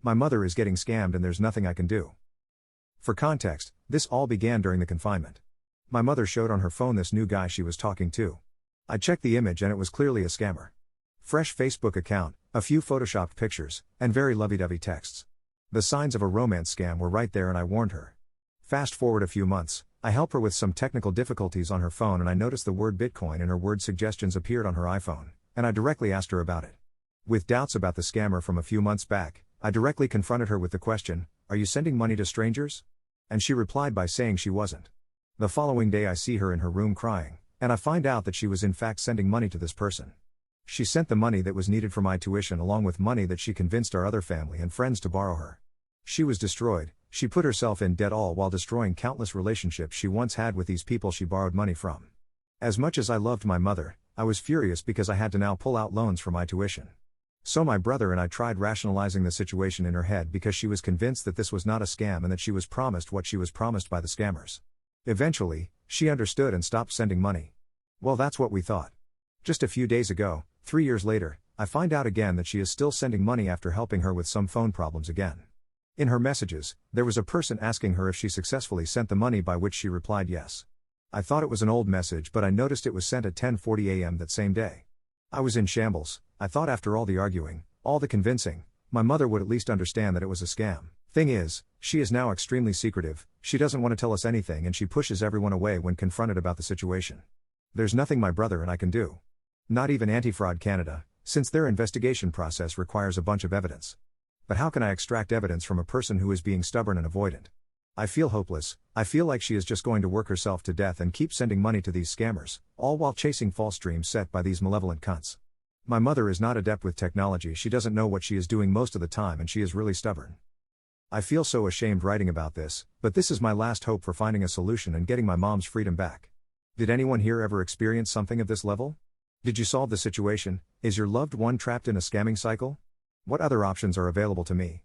My mother is getting scammed and there's nothing I can do. For context, this all began during the confinement. My mother showed on her phone this new guy she was talking to. I checked the image and it was clearly a scammer. Fresh Facebook account, a few photoshopped pictures, and very lovey-dovey texts. The signs of a romance scam were right there and I warned her. Fast forward a few months, I help her with some technical difficulties on her phone and I noticed the word Bitcoin in her word suggestions appeared on her iPhone, and I directly asked her about it. With doubts about the scammer from a few months back, I directly confronted her with the question, "Are you sending money to strangers?" And she replied by saying she wasn't. The following day I see her in her room crying, and I find out that she was in fact sending money to this person. She sent the money that was needed for my tuition along with money that she convinced our other family and friends to borrow her. She was destroyed, she put herself in debt all while destroying countless relationships she once had with these people she borrowed money from. As much as I loved my mother, I was furious because I had to now pull out loans for my tuition. So my brother and I tried rationalizing the situation in her head because she was convinced that this was not a scam and that she was promised what she was promised by the scammers. Eventually, she understood and stopped sending money. Well, that's what we thought. Just a few days ago, 3 years later, I find out again that she is still sending money after helping her with some phone problems again. In her messages, there was a person asking her if she successfully sent the money, by which she replied yes. I thought it was an old message, but I noticed it was sent at 10:40 a.m. that same day. I was in shambles. I thought after all the arguing, all the convincing, my mother would at least understand that it was a scam. Thing is, she is now extremely secretive, she doesn't want to tell us anything and she pushes everyone away when confronted about the situation. There's nothing my brother and I can do. Not even Anti-Fraud Canada, since their investigation process requires a bunch of evidence. But how can I extract evidence from a person who is being stubborn and avoidant? I feel hopeless. I feel like she is just going to work herself to death and keep sending money to these scammers, all while chasing false dreams set by these malevolent cunts. My mother is not adept with technology, she doesn't know what she is doing most of the time and she is really stubborn. I feel so ashamed writing about this, but this is my last hope for finding a solution and getting my mom's freedom back. Did anyone here ever experience something of this level? Did you solve the situation? Is your loved one trapped in a scamming cycle? What other options are available to me?